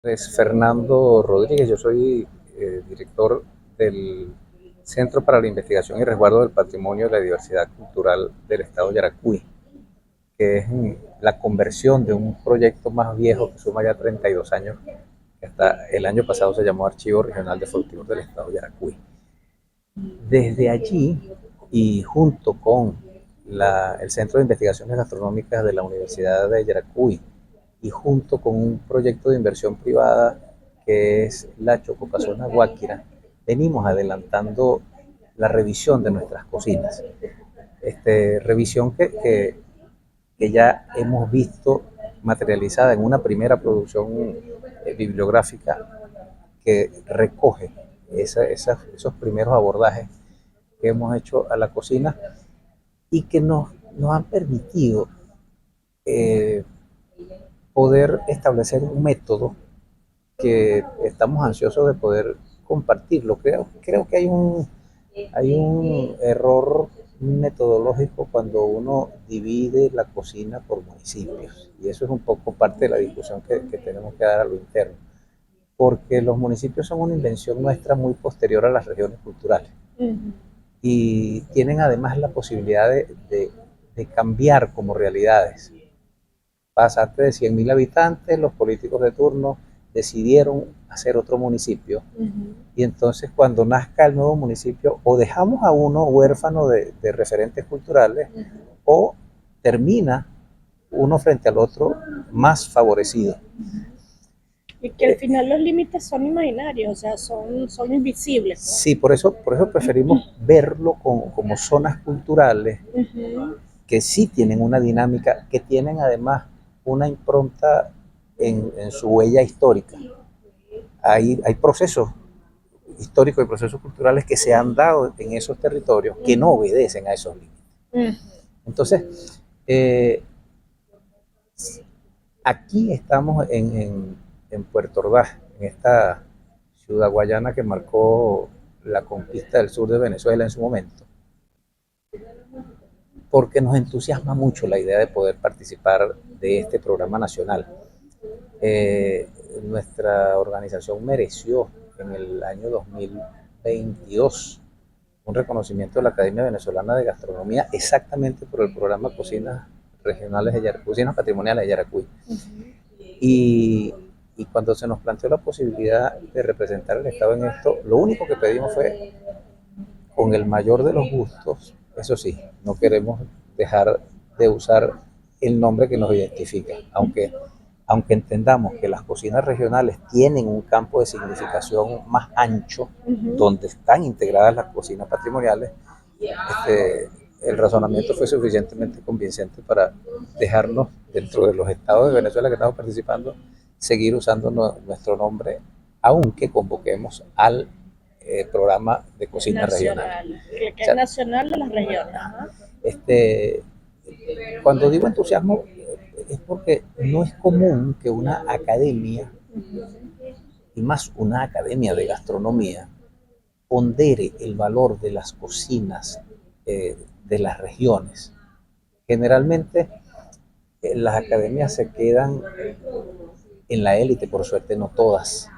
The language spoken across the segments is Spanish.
Es Fernando Rodríguez, yo soy director del Centro para la Investigación y Resguardo del Patrimonio de la Diversidad Cultural del Estado de Yaracuy, que es la conversión de un proyecto más viejo que suma ya 32 años, que hasta el año pasado se llamó Archivo Regional de Folclore del Estado de Yaracuy. Desde allí y junto con el Centro de Investigaciones Gastronómicas de la Universidad de Yaracuy y junto con un proyecto de inversión privada que es la Chococazona Guáquira, venimos adelantando la revisión de nuestras cocinas. Revisión que ya hemos visto materializada en una primera producción bibliográfica que recoge esos primeros abordajes que hemos hecho a la cocina y que nos han permitido eh, poder establecer un método que estamos ansiosos de poder compartirlo. Creo que hay un error metodológico cuando uno divide la cocina por municipios, y eso es un poco parte de la discusión que tenemos que dar a lo interno, porque los municipios son una invención nuestra muy posterior a las regiones culturales. Uh-huh. Y tienen además la posibilidad de cambiar como realidades. Pasaste de 100.000 habitantes, los políticos de turno decidieron hacer otro municipio. Uh-huh. Y entonces cuando nazca el nuevo municipio, o dejamos a uno huérfano de referentes culturales, uh-huh, o termina uno frente al otro más favorecido. Y que al final los límites son imaginarios, o sea, son invisibles. Sí, por eso preferimos verlo como zonas culturales, uh-huh, que sí tienen una dinámica, que tienen además una impronta en su huella histórica. Hay procesos históricos y procesos culturales que se han dado en esos territorios que no obedecen a esos límites. Entonces, aquí estamos en Puerto Ordaz, en esta ciudad guayana que marcó la conquista del sur de Venezuela en su momento, porque nos entusiasma mucho la idea de poder participar de este programa nacional. Nuestra organización mereció en el año 2022 un reconocimiento de la Academia Venezolana de Gastronomía exactamente por el programa Cocinas Regionales de Yaracuy, Cocinas Patrimoniales de Yaracuy. Uh-huh. Y cuando se nos planteó la posibilidad de representar al Estado en esto, lo único que pedimos fue, con el mayor de los gustos, eso sí, no queremos dejar de usar el nombre que nos identifica, aunque entendamos que las cocinas regionales tienen un campo de significación más ancho, uh-huh, donde están integradas las cocinas patrimoniales, el razonamiento fue suficientemente convincente para dejarnos, dentro de los estados de Venezuela que estamos participando, seguir usando nuestro nombre, aunque convoquemos al programa de cocina regional. Que es nacional de las regiones. Cuando digo entusiasmo, es porque no es común que una academia, y más una academia de gastronomía, pondere el valor de las cocinas de las regiones. Generalmente las academias se quedan en la élite, por suerte no todas,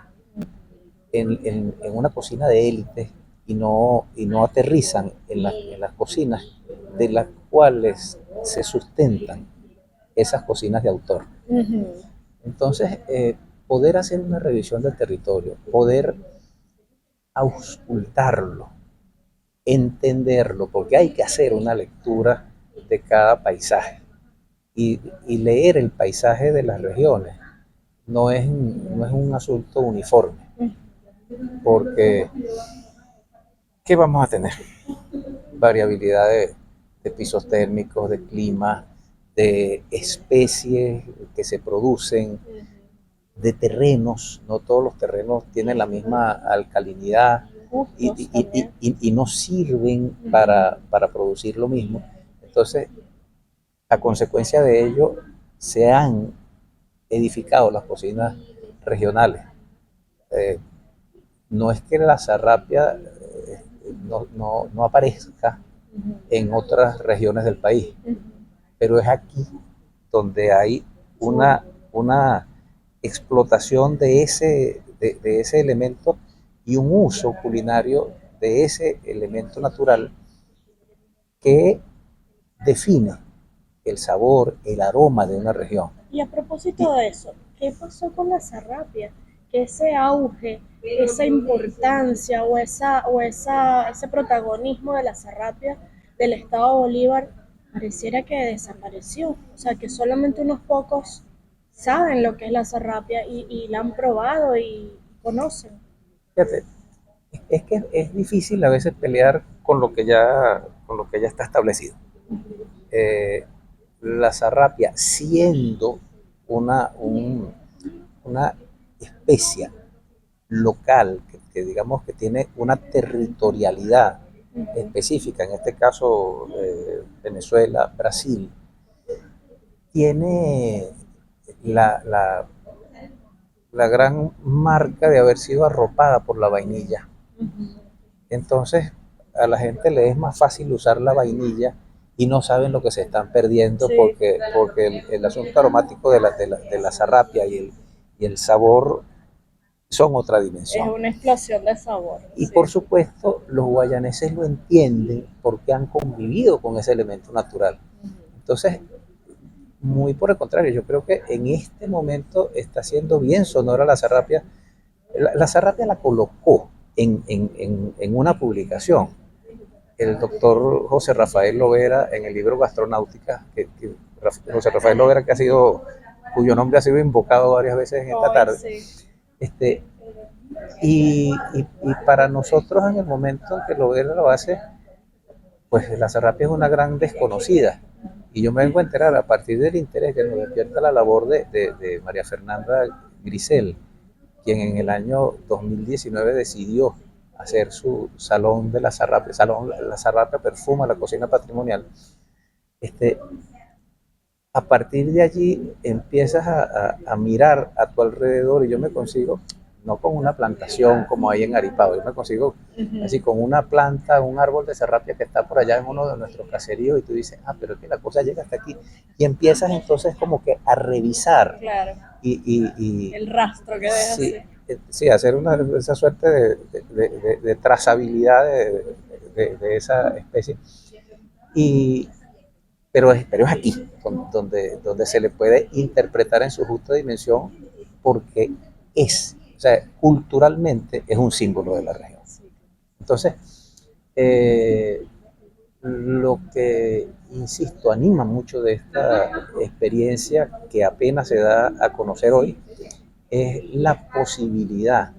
en una cocina de élite, y no aterrizan en las cocinas de las cuales se sustentan esas cocinas de autor. Uh-huh. Entonces, poder hacer una revisión del territorio, poder auscultarlo, entenderlo, porque hay que hacer una lectura de cada paisaje y leer el paisaje de las regiones no es un asunto uniforme, porque ¿qué vamos a tener? Variabilidad de pisos térmicos, de clima, de especies que se producen, de terrenos. No todos los terrenos tienen la misma alcalinidad y no sirven para producir lo mismo. Entonces, a consecuencia de ello, se han edificado las cocinas regionales. No es que la sarrapia no aparezca en otras regiones del país, pero es aquí donde hay una explotación de ese elemento y un uso culinario de ese elemento natural que define el sabor, el aroma de una región. Y a Y, propósito de eso, ¿qué pasó con la zarrapia? Que ese auge, esa importancia ese protagonismo de la zarrapia del Estado Bolívar pareciera que desapareció. O sea, que solamente unos pocos saben lo que es la zarrapia y la han probado y conocen. fíjate, es que es difícil a veces pelear con lo que ya está establecido. Eh, la zarrapia siendo una, un, una especie local que digamos que tiene una territorialidad específica, en este caso Venezuela, Brasil, tiene la, la, la gran marca de haber sido arropada por la vainilla. Entonces, a la gente le es más fácil usar la vainilla y no saben lo que se están perdiendo Sí, porque el asunto aromático de la zarrapia y el sabor son otra es dimensión. una explosión de sabor. Y Sí. por supuesto, los guayaneses lo entienden porque han convivido con ese elemento natural. Entonces, muy por el contrario, yo creo que en este momento está siendo bien sonora la zarrapia. La zarrapia la colocó en una publicación el doctor José Rafael Lovera en el libro Gastronáutica, José Rafael Lovera cuyo nombre ha sido invocado varias veces en esta Ay, tarde. sí. Este, y para nosotros en el momento en que Lovera lo hace, pues la zarrapia es una gran desconocida. Y yo me vengo a enterar a partir del interés que nos despierta la labor de María Fernanda Grisel, quien en el año 2019 decidió hacer su salón de la zarrapia, salón la zarrapia perfuma la cocina patrimonial. Este, a partir de allí empiezas a mirar a tu alrededor y yo me consigo, no con una plantación como hay en Aripao, yo me consigo así con una planta, un árbol de serrapia que está por allá en uno de nuestros caseríos y tú dices, ah, pero es que la cosa llega hasta aquí. Y empiezas entonces como que a revisar Claro, y el rastro que deja sí, así. sí, hacer esa suerte de trazabilidad de esa especie. Y, pero es aquí donde se le puede interpretar en su justa dimensión porque o sea, culturalmente es un símbolo de la región. Entonces, eh, lo que, insisto, anima mucho de esta experiencia que apenas se da a conocer hoy es la posibilidad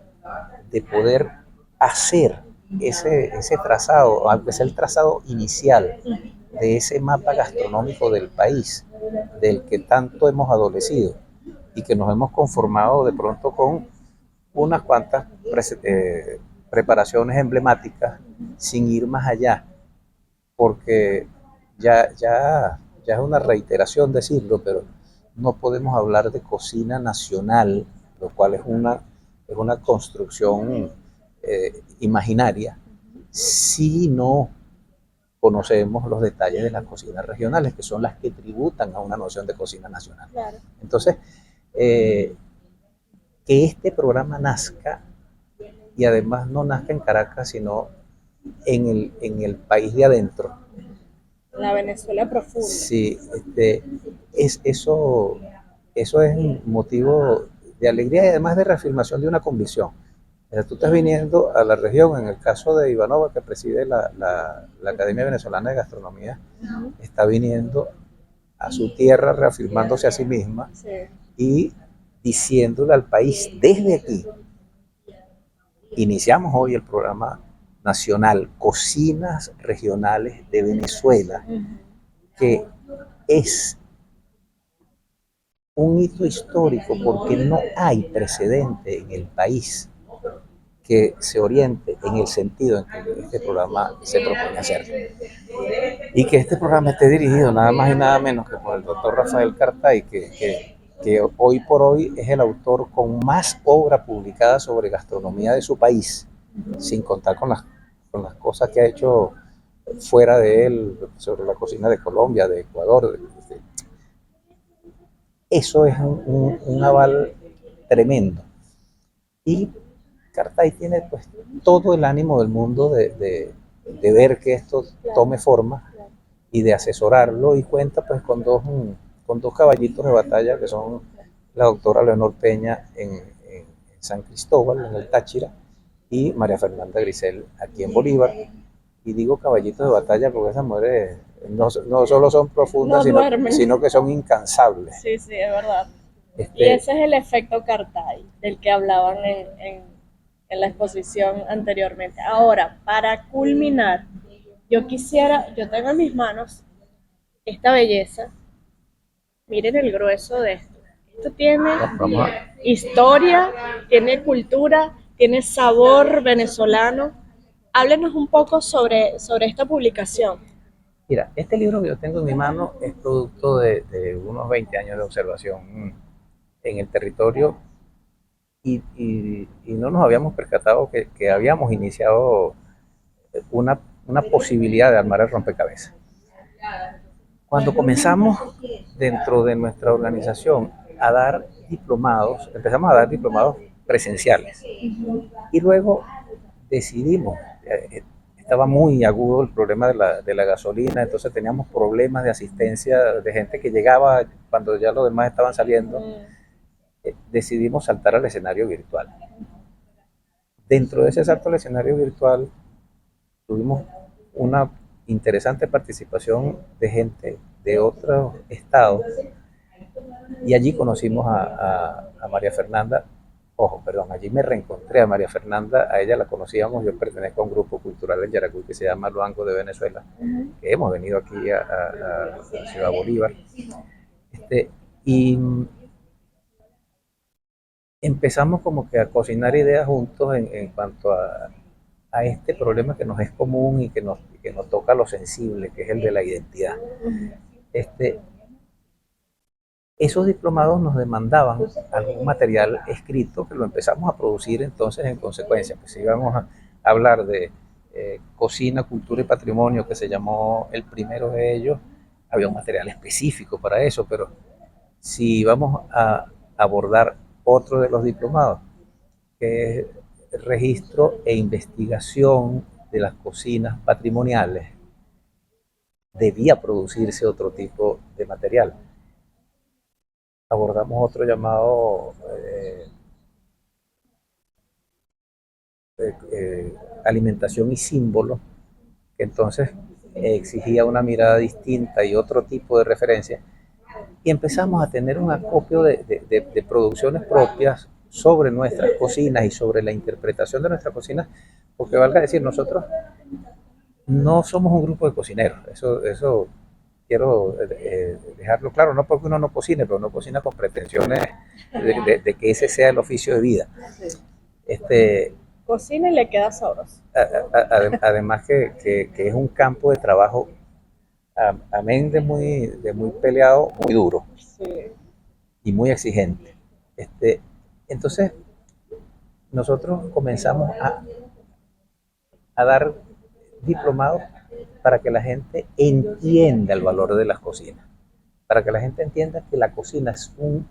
de poder hacer ese trazado, aunque sea el trazado inicial de ese mapa gastronómico del país, del que tanto hemos adolecido y que nos hemos conformado de pronto con unas cuantas preparaciones emblemáticas sin ir más allá, porque ya es una reiteración decirlo, pero no podemos hablar de cocina nacional, lo cual es una construcción imaginaria, si no conocemos los detalles de las cocinas regionales, que son las que tributan a una noción de cocina nacional. Claro. Entonces, que este programa nazca y además no nazca en Caracas, sino en el país de adentro. La Venezuela profunda. Sí, eso, eso es un motivo de alegría y además de reafirmación de una convicción. Tú estás viniendo a la región, en el caso de Ivanova, que preside la Academia Venezolana de Gastronomía, está viniendo a su tierra, reafirmándose a sí misma Sí. y diciéndole al país desde aquí. Iniciamos hoy el programa nacional Cocinas Regionales de Venezuela, que es un hito histórico porque no hay precedente en el país que se oriente en el sentido en que este programa se propone hacer. Y que este programa esté dirigido nada más y nada menos que por el doctor Rafael Cartay, que hoy por hoy es el autor con más obra publicada sobre gastronomía de su país, sin contar con las cosas que ha hecho fuera de él, sobre la cocina de Colombia, de Ecuador. Eso es un aval tremendo. Y Cartay tiene pues todo el ánimo del mundo de ver que esto tome forma y de asesorarlo, y cuenta pues con dos caballitos de batalla que son la doctora Leonor Peña en San Cristóbal, en el Táchira, y María Fernanda Grisel aquí en Bolívar. Y digo caballitos de batalla porque esas mujeres no solo son profundas, No sino que son incansables. Sí, sí, es verdad. Y ese es el efecto Cartay del que hablaban en la exposición anteriormente. Ahora, para culminar, yo tengo en mis manos esta belleza. Miren el grueso de esto. Esto tiene historia, tiene cultura, tiene sabor venezolano. Háblenos un poco sobre esta publicación. Mira, este libro que yo tengo en mi mano es producto de unos 20 años de observación en el territorio, y no nos habíamos percatado que habíamos iniciado una posibilidad de armar el rompecabezas. Cuando comenzamos dentro de nuestra organización a dar diplomados, empezamos a dar diplomados presenciales, y luego decidimos, estaba muy agudo el problema de la gasolina, entonces teníamos problemas de asistencia de gente que llegaba cuando ya los demás estaban saliendo. Decidimos saltar al escenario virtual. Dentro de ese salto al escenario virtual tuvimos una interesante participación de gente de otros estados, y allí conocimos a María Fernanda. Ojo, perdón, allí me reencontré a María Fernanda, a ella la conocíamos, yo pertenezco a un grupo cultural en Yaracuy que se llama Luango de Venezuela, que hemos venido aquí a Ciudad Bolívar, y empezamos como que a cocinar ideas juntos en cuanto a este problema que nos es común y que nos toca lo sensible, que es el de la identidad. Este, Esos diplomados nos demandaban algún material escrito que lo empezamos a producir entonces en consecuencia. Pues íbamos a hablar de cocina, cultura y patrimonio, que se llamó el primero de ellos, había un material específico para eso, pero si íbamos a abordar otro de los diplomados, que es registro e investigación de las cocinas patrimoniales, debía producirse otro tipo de material. Abordamos otro llamado alimentación y símbolos, que entonces exigía una mirada distinta y otro tipo de referencia, y empezamos a tener un acopio de producciones propias sobre nuestras cocinas y sobre la interpretación de nuestras cocinas, porque valga decir, nosotros no somos un grupo de cocineros, eso quiero dejarlo claro, no porque uno no cocine, pero no cocina con pretensiones de que ese sea el oficio de vida. Cocina y le queda sabroso. Además que es un campo de trabajo, amén de muy peleado, muy duro, sí, y muy exigente. Entonces, nosotros comenzamos a dar diplomados para que la gente entienda el valor de las cocinas, para que la gente entienda que la cocina es un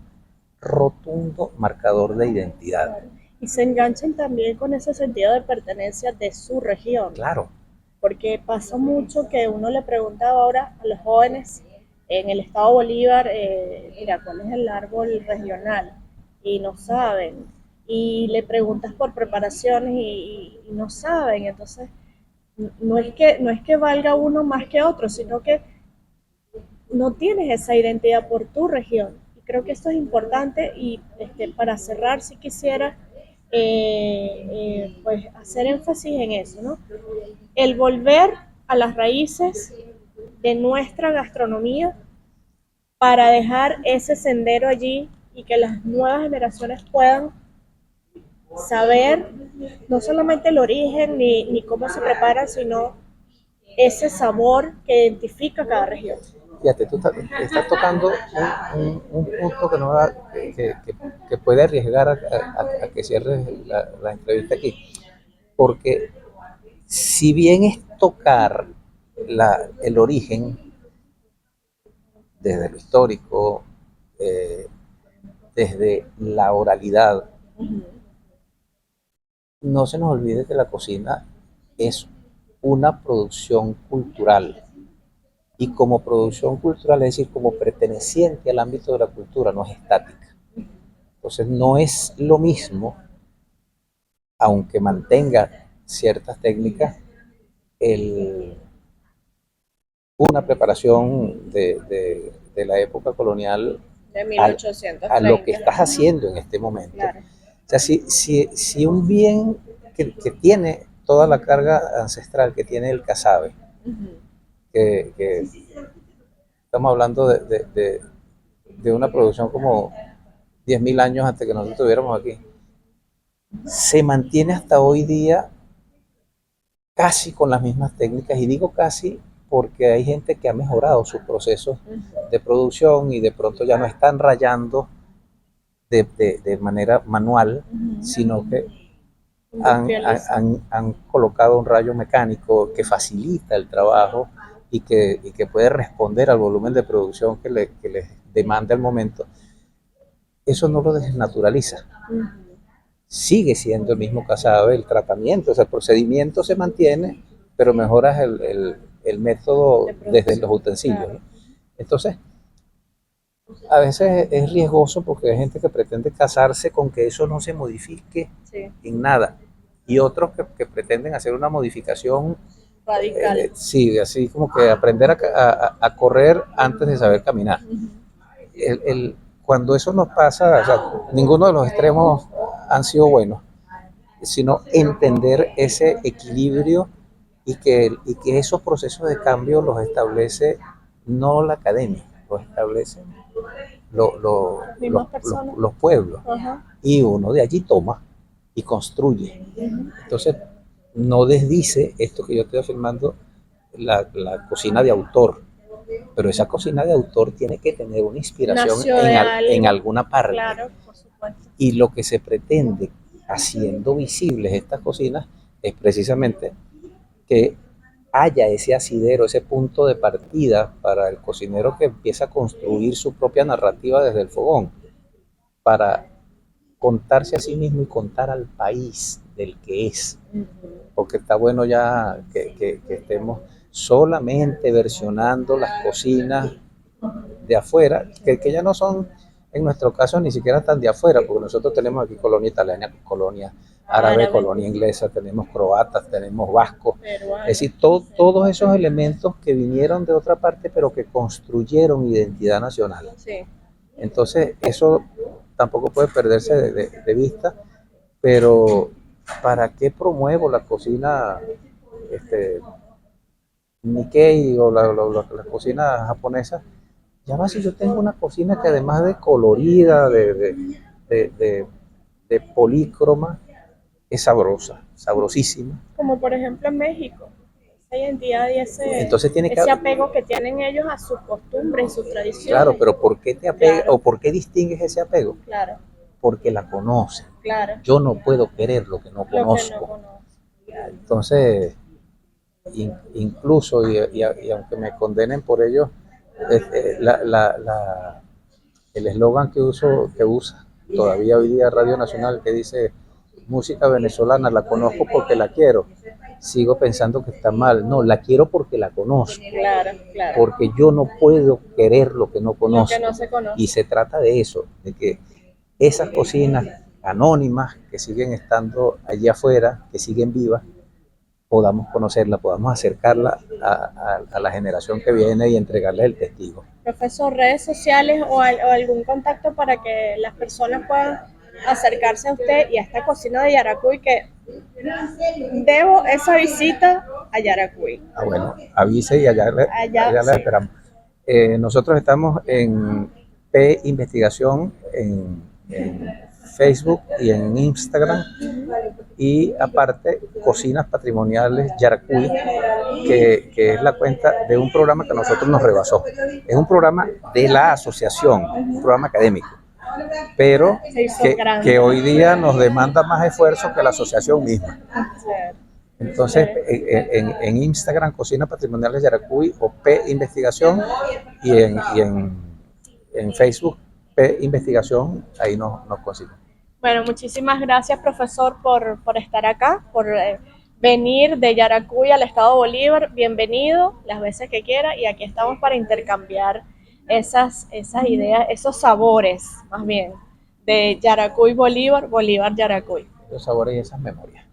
rotundo marcador de identidad. Y se enganchan también con ese sentido de pertenencia de su región. Claro. Porque pasa mucho que uno le preguntaba ahora a los jóvenes en el estado Bolívar, mira, ¿cuál es el árbol regional? Y no saben. Y le preguntas por preparaciones y no saben. Entonces, no es que valga uno más que otro, sino que no tienes esa identidad por tu región. Y creo que esto es importante, y para cerrar, si quisiera pues hacer énfasis en eso, ¿no? El volver a las raíces de nuestra gastronomía para dejar ese sendero allí y que las nuevas generaciones puedan saber no solamente el origen ni cómo se prepara, sino ese sabor que identifica cada región. Fíjate, tú estás tocando un punto que, no va, que puede arriesgar a que cierres la entrevista aquí, porque si bien es tocar el origen desde lo histórico, desde la oralidad. Ujú. No se nos olvide que la cocina es una producción cultural y como producción cultural, es decir, como perteneciente al ámbito de la cultura, no es estática. Entonces no es lo mismo, aunque mantenga ciertas técnicas, el, una preparación de la época colonial De al, a lo que 1830. estás haciendo en este momento. Claro. O sea, si un bien que tiene toda la carga ancestral que tiene el casabe, Ujú. que estamos hablando de una producción como 10.000 años antes que nosotros estuviéramos aquí, se mantiene hasta hoy día casi con las mismas técnicas, y digo casi porque hay gente que ha mejorado sus procesos Ujú. de producción y de pronto ya no están rayando de manera manual, Ujú. sino que Industrializa. han colocado un rayo mecánico que facilita el trabajo y que puede responder al volumen de producción que les demanda el momento. Eso no lo desnaturaliza. Ujú. Sigue siendo el mismo casabe, el tratamiento, o sea, el procedimiento se mantiene, pero mejoras el método De desde los producción. utensilios, Claro. ¿no? Entonces, a veces es riesgoso porque hay gente que pretende casarse con que eso no se modifique Sí. en nada, y otros que pretenden hacer una modificación, Radical. sí, así como que aprender a correr antes de saber caminar. Ujú. Cuando eso nos pasa, o sea, ninguno de los extremos han sido buenos, sino entender ese equilibrio y que esos procesos de cambio los establece no la academia, los establecen Las mismas personas. los pueblos, Ajá. y uno de allí toma y construye. Ujú. Entonces, no desdice esto que yo estoy afirmando, la cocina de autor, pero esa cocina de autor tiene que tener una inspiración Nació de en algo. alguna parte. Claro, por supuesto. Y lo que se pretende haciendo visibles estas cocinas es precisamente que haya ese asidero, ese punto de partida para el cocinero que empieza a construir su propia narrativa desde el fogón, para contarse a sí mismo y contar al país del que es. Ujú. Porque está bueno ya que estemos solamente versionando las cocinas de afuera, que ya no son, en nuestro caso, ni siquiera tan de afuera, porque nosotros tenemos aquí colonia italiana, colonia árabe, Árabe, colonia inglesa, tenemos croatas, tenemos vascos, es peruano. decir, todos esos elementos que vinieron de otra parte, pero que construyeron identidad nacional. Sí. Entonces, eso tampoco puede perderse de vista, pero ¿para qué promuevo la cocina este, Nikkei o la cocina japonesa? Ya va, si yo tengo una cocina que además de colorida, de, de, de polícroma, es sabrosa, sabrosísima. Como por ejemplo en México, esa identidad y Entonces tiene que, ese apego que tienen ellos a sus costumbres y sus claro, tradiciones. pero ¿por qué te apega Claro, o por qué distingues ese apego? claro, Porque la conocen. claro. Yo no puedo querer lo que no Lo que no conozco. conozco. Entonces, incluso, y aunque me condenen por ello, el eslogan que usa todavía hoy día Radio Nacional, que dice música venezolana, la conozco porque la quiero, sigo pensando que está mal. No, la quiero porque la conozco, Claro, claro. porque yo no puedo querer lo que no Lo que conozco. no se conoce. Y se trata de eso, de que esas cocinas anónimas que siguen estando allí afuera, que siguen vivas, podamos conocerla, podamos acercarla a la generación que viene y entregarle el testigo. Profesor, redes sociales o algún contacto para que las personas puedan acercarse a usted y a esta cocina de Yaracuy, que debo esa visita a Yaracuy. Ah, bueno, avise y Allá, allá la sí. esperamos. Nosotros estamos en P Investigación en Facebook y en Instagram, y aparte Cocinas Patrimoniales Yaracuy, que es la cuenta de un programa que a nosotros nos rebasó. Es un programa de la asociación, un programa académico, pero que hoy día nos demanda más esfuerzo que la asociación misma. Entonces, en Instagram, Cocina Patrimoniales Yaracuy o P Investigación, y en Facebook, investigación, ahí nos consiguen. Bueno, muchísimas gracias, profesor, por estar acá, por venir de Yaracuy al Estado Bolívar. Bienvenido las veces que quiera y aquí estamos para intercambiar esas ideas, esos sabores, más bien, de Yaracuy Bolívar, Bolívar Yaracuy. Los sabores y esas memorias.